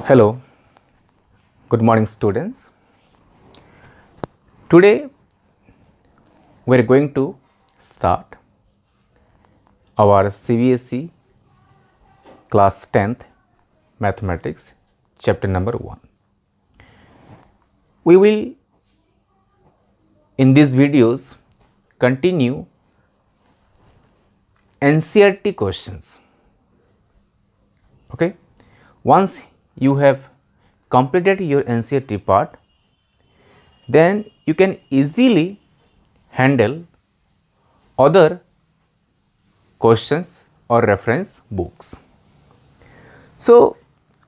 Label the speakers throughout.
Speaker 1: Hello, good morning students. Today we are going to start our CBSE class 10th mathematics chapter number 1. We will in these videos continue NCERT questions. Okay, once you have completed your NCERT part, then you can easily handle other questions or reference books. So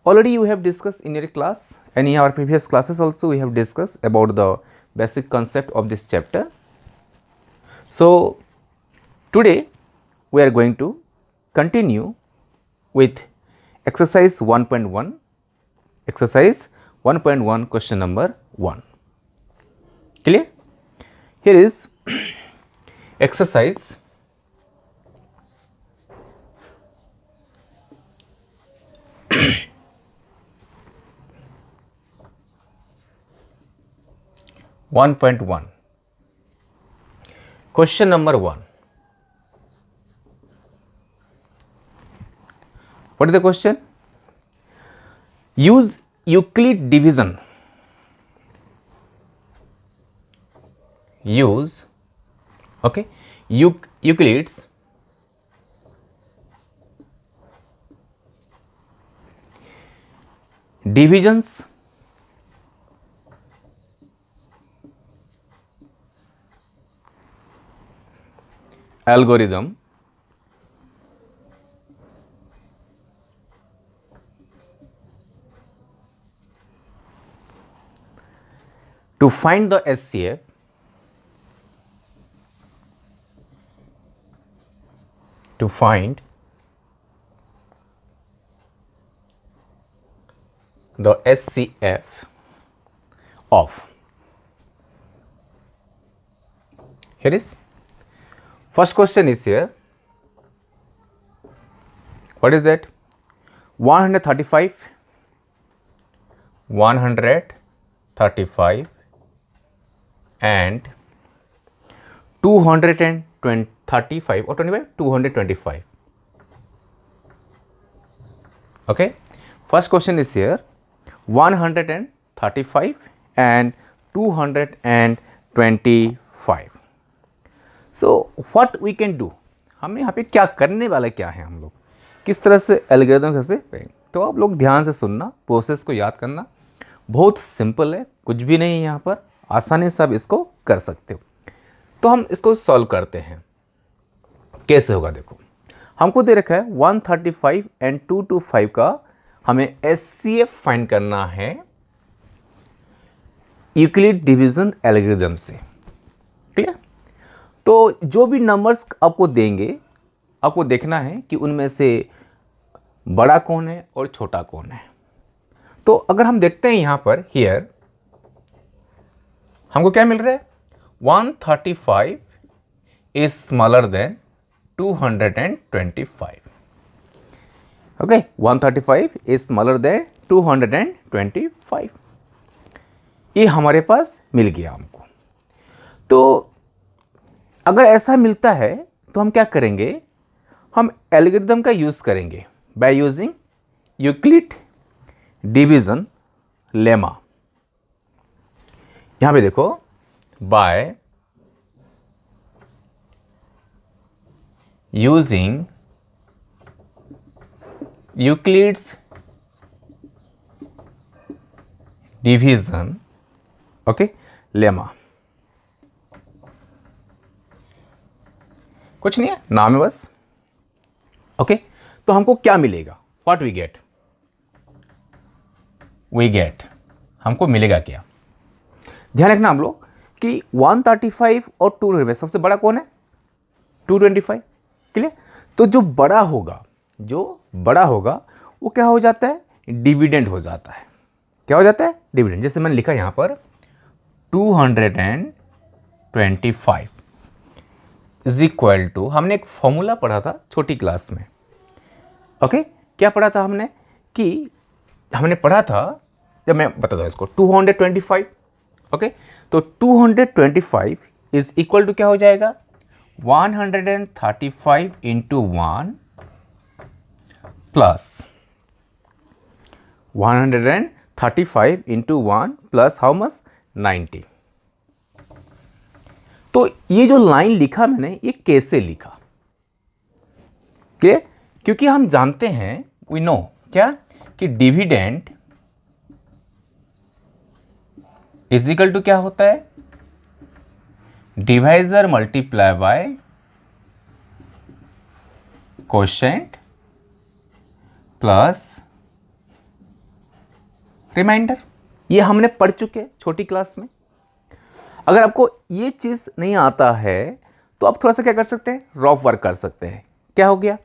Speaker 1: already you have discussed in your class and in our previous classes also we have discussed about the basic concept of this chapter. So today we are going to continue with exercise 1.1, exercise 1.1 question number 1. Clear? Here is exercise 1.1. Question number 1. What is the question? Use Euclid division. Use Euclid's divisions algorithm to find the SCF of. Here is first question is here. What is that? 135 and 235 or 25, 225. Okay, first question is here 135 and 225. So what we can do, हम यहाँ पे क्या करने वाले क्या हैं, हम लोग किस तरह से एल्गोरिथम कैसे करेंगे. तो आप लोग ध्यान से सुनना, प्रोसेस को याद करना. बहुत सिंपल है, कुछ भी नहीं है यहाँ पर, आसानी से आप इसको कर सकते हो. तो हम इसको सॉल्व करते हैं. कैसे होगा देखो, हमको दे रखा है 135 एंड 225 का हमें SCF फाइंड करना है यूक्लिड डिवीजन एल्गोरिथम से. ठीक है, तो जो भी नंबर्स आपको देंगे आपको देखना है कि उनमें से बड़ा कौन है और छोटा कौन है. तो अगर हम देखते हैं यहाँ पर हियर हमको क्या मिल रहा है, 135 is smaller than 225. Okay, 135 is smaller than 225. ये हमारे पास मिल गया हमको. तो अगर ऐसा मिलता है तो हम क्या करेंगे, हम एल्गोरिथम का यूज करेंगे by using Euclid division lemma. यहां पे देखो, by using Euclid's division okay lemma. कुछ नहीं है, नाम है बस. ओके, तो हमको क्या मिलेगा, व्हाट वी गेट, हमको मिलेगा क्या. ध्यान रखना हम लोग कि 135 और 225 सबसे बड़ा कौन है, 225. क्लियर. तो जो बड़ा होगा वो क्या हो जाता है, डिविडेंड हो जाता है. क्या हो जाता है, डिविडेंड. जैसे मैंने लिखा यहां पर 225 इज इक्वल टू, हमने एक फॉर्मूला पढ़ा था छोटी क्लास में. ओके, क्या पढ़ा था हमने कि हमने पढ़ा था, जब मैं बताता हूँ इसको, 225, ओके। तो 225 इज इक्वल टू क्या हो जाएगा, 135 into 1 plus 135 into 1 plus how much, 90। तो ये जो लाइन लिखा मैंने, ये कैसे लिखा, क्लियर? क्योंकि हम जानते हैं, वी नो क्या, कि डिविडेंड इज इक्वल टू क्या होता है, divisor multiply by quotient plus remainder. ये हमने पढ़ चुके हैं छोटी क्लास में। अगर आपको ये चीज नहीं आता है तो आप थोड़ा सा क्या कर सकते हैं, रफ वर्क कर सकते हैं। क्या हो गया,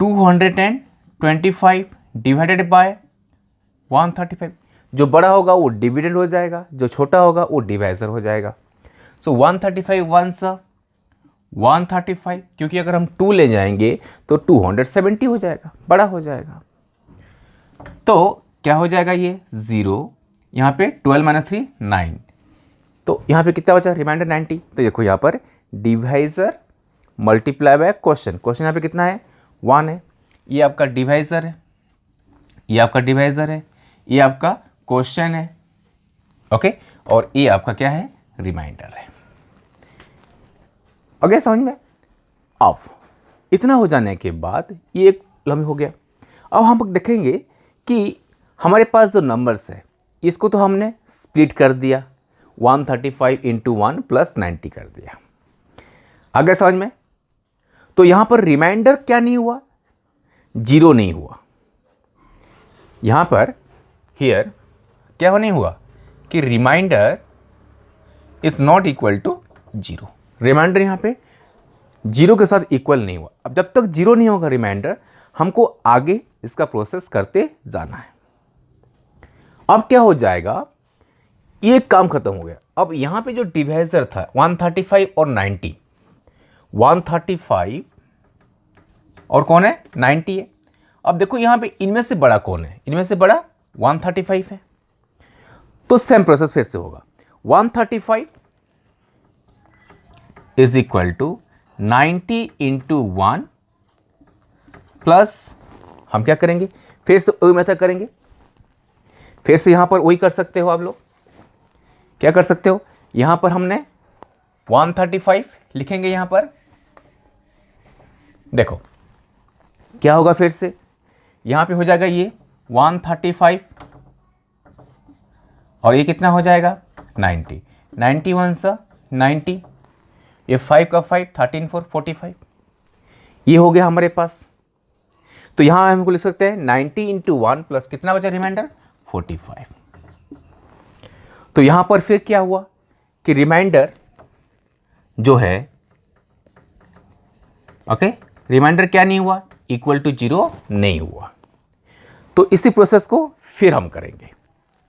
Speaker 1: 225 डिवाइडेड बाय 135, जो बड़ा होगा वो डिविडेंड हो जाएगा, जो छोटा होगा वो डिवाइजर हो जाएगा। सो 135 वंस 135, क्योंकि अगर हम 2 ले जाएंगे तो 270 हो जाएगा, बड़ा हो जाएगा। तो क्या हो जाएगा, ये 0, यहाँ पे 12 माइनस 3 9, तो यहाँ पे कितना बचा, रिमाइंडर 90। तो देखो यहाँ पर divisor multiply by question, question यहाँ पे कितना है, 1 है। ये आपका डिवाइजर है, ये आपका डिवाइजर है, ये आपका क्वेश्चन है, ओके। और ये आपका क्या है, रिमाइंडर है। ओके, समझ में? अब इतना हो जाने के बाद ये एक लम्हे हो गया। अब हम देखेंगे कि हमारे पास जो नंबर्स है, इसको तो हमने स्प्लिट कर दिया, 135 इंटू 1 प्लस 90 कर दिया। अगर समझ में? तो यहां पर रिमाइंडर क्या नहीं हुआ, 0 नहीं हुआ। यहां पर हियर क्या नहीं हुआ कि remainder is not equal to 0। Remainder यहां पे 0 के साथ इक्वल नहीं हुआ। अब जब तक 0 नहीं होगा रिमाइंडर, हमको आगे इसका प्रोसेस करते जाना है। अब क्या हो जाएगा, ये काम खत्म हो गया। अब यहां पे जो डिवाइजर था 135 और 90, 135 और कौन है, 90 है। अब देखो यहां पे इनमें से बड़ा कौन है, इनमें से बड़ा 135 है। तो सेम प्रोसेस फिर से होगा, 135 is equal to 90 into 1 plus, हम क्या करेंगे, फिर से वही मेथड करेंगे। फिर से यहां पर वही कर सकते हो आप लोग, क्या कर सकते हो, यहां पर हमने 135 लिखेंगे, यहां पर देखो क्या होगा, फिर से यहां पे हो जाएगा ये 135 और ये कितना हो जाएगा 90, 91 सा 90, ये 5 का 5 13 4 45, ये हो गया हमारे पास। तो यहां हमको लिख सकते हैं 90 इंटू 1 प्लस कितना बचा रिमाइंडर 45। तो यहां पर फिर क्या हुआ कि रिमाइंडर जो है, ओके, रिमाइंडर क्या नहीं हुआ, इक्वल टू 0 नहीं हुआ। तो इसी प्रोसेस को फिर हम करेंगे,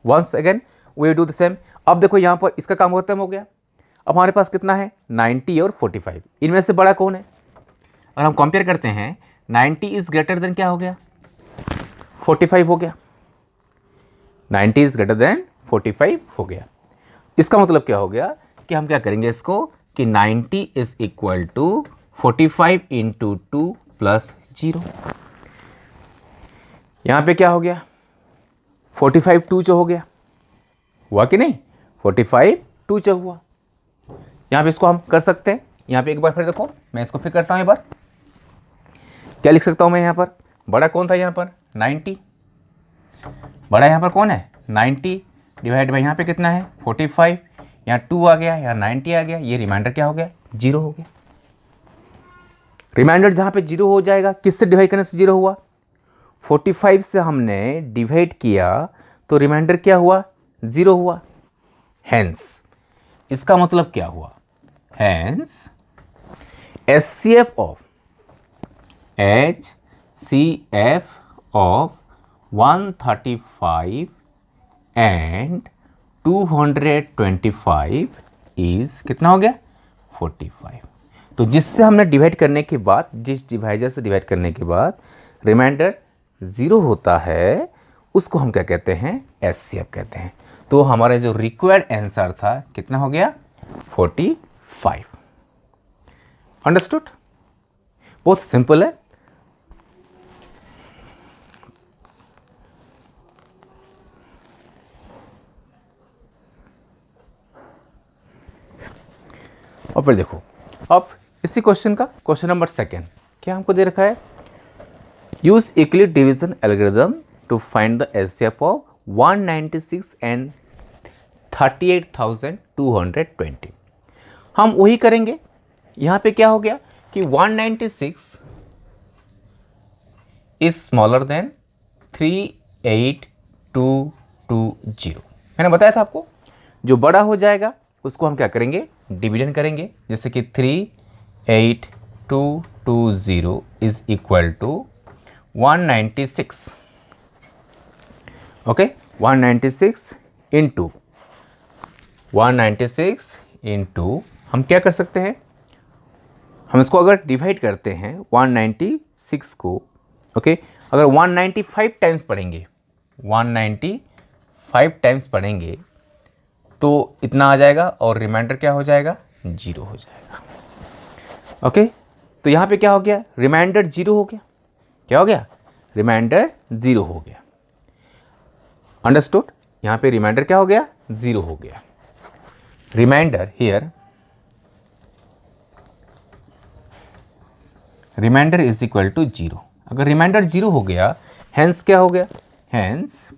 Speaker 1: once again we do the same. अब देखो यहां पर इसका काम खत्म हो गया। अब हमारे पास कितना है, 90 और 45, इनमें से बड़ा कौन है। अगर हम कंपेयर करते हैं, 90 इज ग्रेटर देन क्या हो गया, 45 हो गया, 90 इज ग्रेटर देन 45 हो गया। इसका मतलब क्या हो गया कि हम क्या करेंगे इसको, कि 90 is equal to 45 into 2 plus 0। यहां पे क्या हो गया, 45 2 जो हो गया, हुआ कि नहीं, 45 2 जो हुआ। यहां पे इसको हम कर सकते हैं। यहां पे एक बार फिर देखो, मैं इसको फिर करता हूं एक बार। क्या लिख सकता हूं मैं यहां पर, बड़ा कौन था यहां पर 90, बड़ा यहां पर कौन है 90, डिवाइड बाई यहां पे कितना है 45, यहाँ 2 आ गया, यहाँ 90 आ गया, ये रिमाइंडर क्या हो गया 0 हो गया। रिमाइंडर जहां पे 0 हो जाएगा, किससे डिवाइड करने से 0 हुआ, 45 से हमने डिवाइड किया तो रिमाइंडर क्या हुआ 0 हुआ। हेंस इसका मतलब क्या हुआ, hence HCF of 135 and 225 is कितना हो गया 45। तो जिससे हमने डिवाइड करने के बाद, जिस डिवाइजर से डिवाइड करने के बाद रिमाइंडर ज़ीरो होता है उसको हम क्या कहते हैं, एचसीएफ कहते हैं। तो हमारा जो रिक्वायर्ड आंसर था कितना हो गया, 45। अंडरस्टूड? बहुत सिंपल है। और फिर देखो, अब इसी क्वेश्चन का क्वेश्चन नंबर 2 क्या हमको दे रखा है, use Euclid division algorithm to find the HCF of 196 and 38,220। हम वही करेंगे। यहाँ पे क्या हो गया कि 196 इज स्मॉलर देन 38220। मैंने बताया था आपको, जो बड़ा हो जाएगा उसको हम क्या करेंगे, डिवीजन करेंगे। जैसे कि 38220 is equal to 196। Okay, 196 into 196 into हम क्या कर सकते हैं, हम इसको अगर डिवाइड करते हैं 196 को, ओके, अगर 195 टाइम्स पढ़ेंगे, 195 टाइम्स पढ़ेंगे तो इतना आ जाएगा और रिमाइंडर क्या हो जाएगा, 0 हो जाएगा। ओके, तो यहाँ पे क्या हो गया, रिमाइंडर 0 हो गया। क्या हो गया, रिमाइंडर 0 हो गया। अंडरस्टूड? यहाँ पे रिमाइंडर क्या हो गया, 0 हो गया। Remainder here, remainder is equal to 0। अगर रिमाइंडर 0 हो गया, हैंस क्या हो गया, hence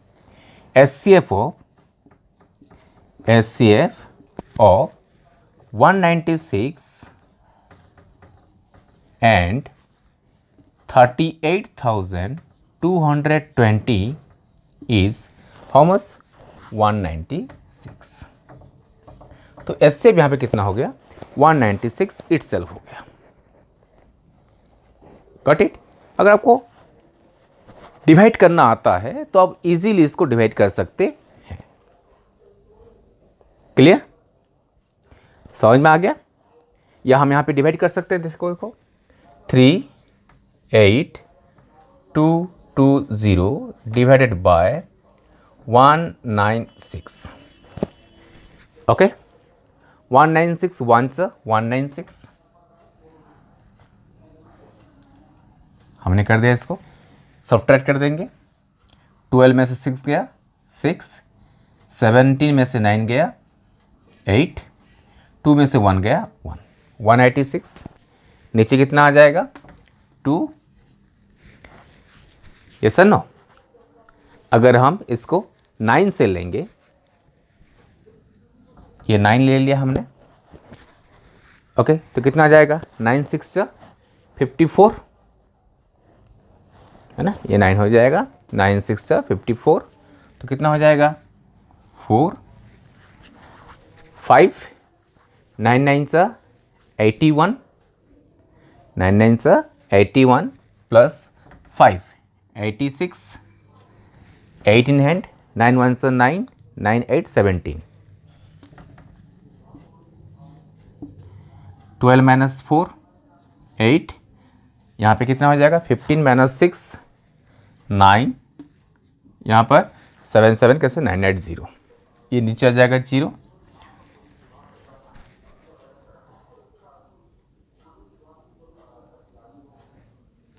Speaker 1: HCF of 196 and 38,220 is how much, 196। तो एचसीएफ यहाँ पे कितना हो गया, 196 इटसेल्फ हो गया। Got it? अगर आपको डिवाइड करना आता है तो आप इजीली इसको डिवाइड कर सकते हैं। क्लियर? समझ में आ गया? या हम यहाँ पे डिवाइड कर सकते हैं, देखो 38220 डिवाइडेड बाय 196। ओके, 196 वंस 196, हमने कर दिया। इसको सब्ट्रैक्ट कर देंगे। 12 में से 6 गया 6, 17 में से 9 गया 8, 2 में से 1 गया 1, 186। नीचे कितना आ जाएगा, 2। ये सर नो, अगर हम इसको 9 से लेंगे, ये 9 ले लिया हमने, ओके, तो कितना आ जाएगा, 9 6 54, है ना, ये 9 हो जाएगा, 9 6 54, तो कितना हो जाएगा, 4 5, 9 9 81, 9 9 81 प्लस 5 86, 8 in hand, 9 1 9, 9 8 17, 12 माइनस 4 8, यहाँ पे कितना हो जाएगा, 15 माइनस 6 9, यहाँ पर 7 7 कैसे 9 8 0, ये नीचे आ जाएगा 0।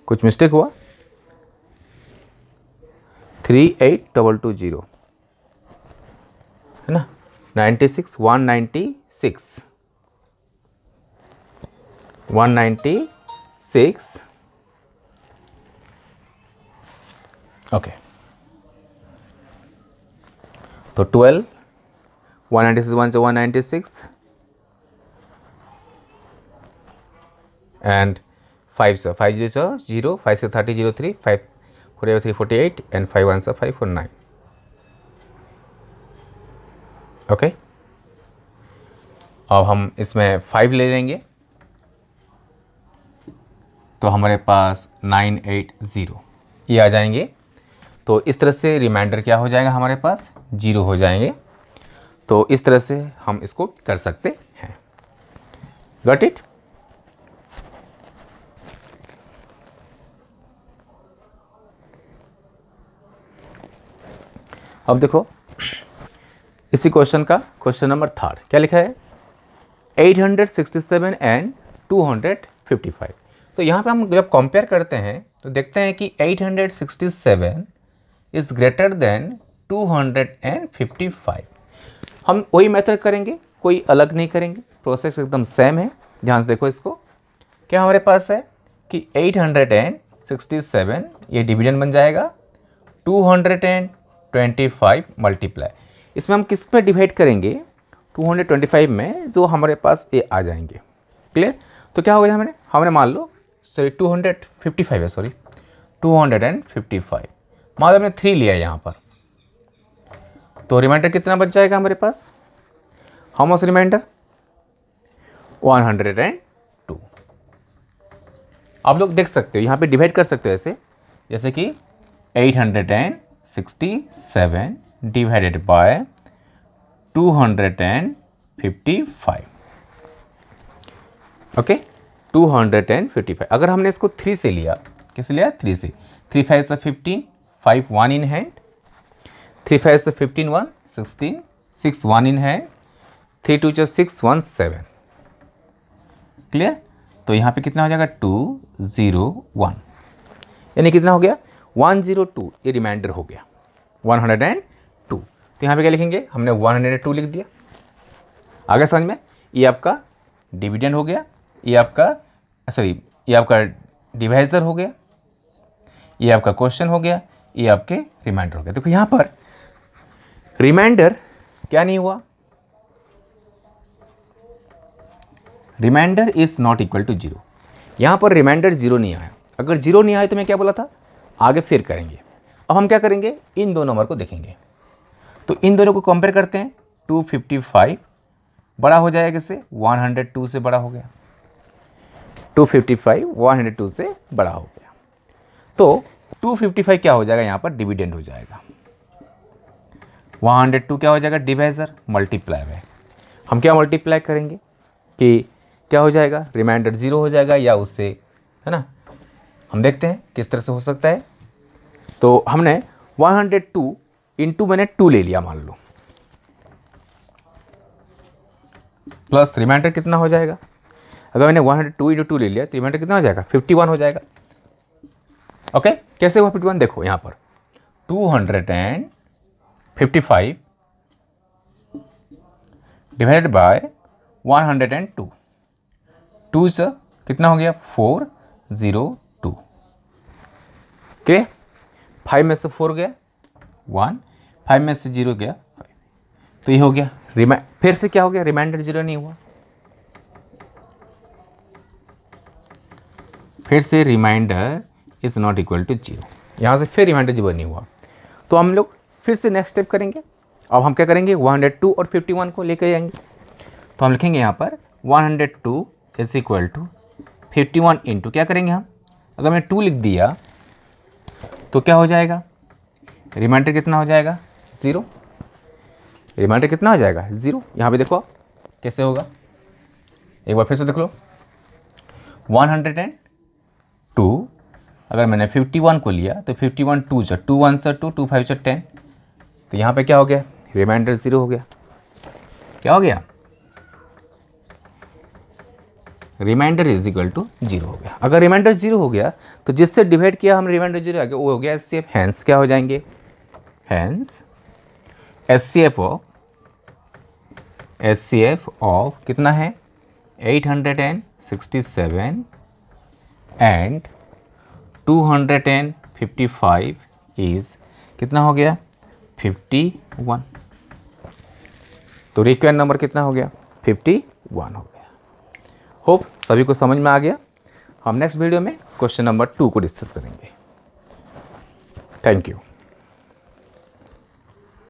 Speaker 1: कुछ मिस्टेक हुआ, 38220 है ना, 96 196 196, ओके, तो 12 196 1 से 196 एंड 5 से 5 0 5 से 30 03 5 4 3 48 एंड 5 1 से 5 4 9, ओके। अब हम इसमें 5 ले लेंगे तो हमारे पास 980 ये आ जाएंगे। तो इस तरह से रिमाइंडर क्या हो जाएगा, हमारे पास 0 हो जाएंगे। तो इस तरह से हम इसको कर सकते हैं। Got it? अब देखो इसी क्वेश्चन का क्वेश्चन नंबर 3 क्या लिखा है, 867 एंड 255। तो यहाँ पे हम जब कंपेयर करते हैं तो देखते हैं कि 867 इज ग्रेटर देन 255। हम वही मेथड करेंगे, कोई अलग नहीं करेंगे, प्रोसेस एकदम सेम है। ध्यान से देखो इसको, क्या हमारे पास है कि 867 ये डिवीजन बन जाएगा, 225 मल्टीप्लाई, इसमें हम किस पे डिवाइड करेंगे, 225 में जो हमारे पास ये आ जाएंगे। क्लियर? तो क्या हो गया, हमने मान लो सॉरी 255 है, सॉरी 255 मान लो हमने 3 लिया है यहाँ पर, तो रिमाइंडर कितना बच जाएगा हमारे पास, हाउ मच रिमाइंडर, 102। आप लोग देख सकते हो यहाँ पे डिवाइड कर सकते हो ऐसे, जैसे कि 867 डिवाइडेड बाय 255, ओके 255। अगर हमने इसको 3 से लिया, किस लिया, 3 से, 3 5 से 15, 5 1 इन हैंड, 3 5 से 15 1 16, 6 1 इन हैंड, 3 2 6 1 7। क्लियर? तो यहाँ पे कितना हो जाएगा, 201, यानी कितना हो गया, 102, ये रिमाइंडर हो गया 102। तो यहाँ पे क्या लिखेंगे, हमने 102 लिख दिया। आगे समझ में, ये आपका डिविडेंड हो गया, ये आपका सॉरी ये आपका डिवाइजर हो गया, ये आपका क्वेश्चन हो गया, ये आपके रिमाइंडर हो गया। देखो यहाँ पर रिमाइंडर क्या नहीं हुआ, remainder is not equal to 0। यहाँ पर रिमाइंडर 0 नहीं आया। अगर 0 नहीं आया तो मैं क्या बोला था, आगे फिर करेंगे। अब हम क्या करेंगे, इन दो नंबर को देखेंगे। तो इन दोनों को कंपेयर करते हैं, 255 बड़ा हो जाएगा किससे, 102 से बड़ा हो गया, 255 102 से बड़ा हो गया। तो 255 क्या हो जाएगा, यहाँ पर डिविडेंड हो जाएगा, 102 क्या हो जाएगा, डिवाइजर, मल्टीप्लाई में हम क्या मल्टीप्लाई करेंगे कि क्या हो जाएगा, रिमाइंडर 0 हो जाएगा या उससे, है ना। हम देखते हैं किस तरह से हो सकता है। तो हमने 102 इंटू मैंने 2 ले लिया मान लो, प्लस रिमाइंडर कितना हो जाएगा, अगर मैंने 102 इंटू 2 ले लिया तो रिमाइंडर कितना हो जाएगा, 51 हो जाएगा। ओके, कैसे हुआ 51, देखो यहाँ पर 255 डिवाइडेड बाय 102, 2 से कितना हो गया, 402। ओके, 5 में से 4 गया 1, 5 में से 0 गया 5, तो ये हो गया फिर से क्या हो गया, रिमाइंडर 0 नहीं हुआ, फिर से remainder is not equal to 0, यहाँ से फिर रिमाइंडर 0 नहीं हुआ। तो हम लोग फिर से नेक्स्ट स्टेप करेंगे। अब हम क्या करेंगे, 102 और 51 को लेकर जाएंगे। तो हम लिखेंगे यहाँ पर 102 इज इक्वल टू 51 इंटू क्या करेंगे हम, अगर मैंने 2 लिख दिया तो क्या हो जाएगा, रिमाइंडर कितना हो जाएगा, 0, रिमाइंडर कितना हो जाएगा, 0। यहाँ पे देखो कैसे होगा, एक बार फिर से देख लो, 102 अगर मैंने 51 को लिया तो 51 2 से 2 1 से 2 2 5 से 10, तो यहाँ पे क्या हो गया, रिमाइंडर 0 हो गया। क्या हो गया, रिमाइंडर इज इक्वल टू 0 हो गया। अगर रिमाइंडर 0 हो गया तो जिससे डिवाइड किया हम रिमाइंडर 0 आ गया, वो हो गया एचसीएफ। हैंस क्या हो जाएंगे, हैंस एचसीएफ ऑफ कितना है, 867 एंड 255 इज कितना हो गया, 51। तो रिक्वायर्ड नंबर कितना हो गया, 51 हो गया। होप सभी को समझ में आ गया। हम नेक्स्ट वीडियो में क्वेश्चन नंबर 2 को डिस्कस करेंगे। Thank you.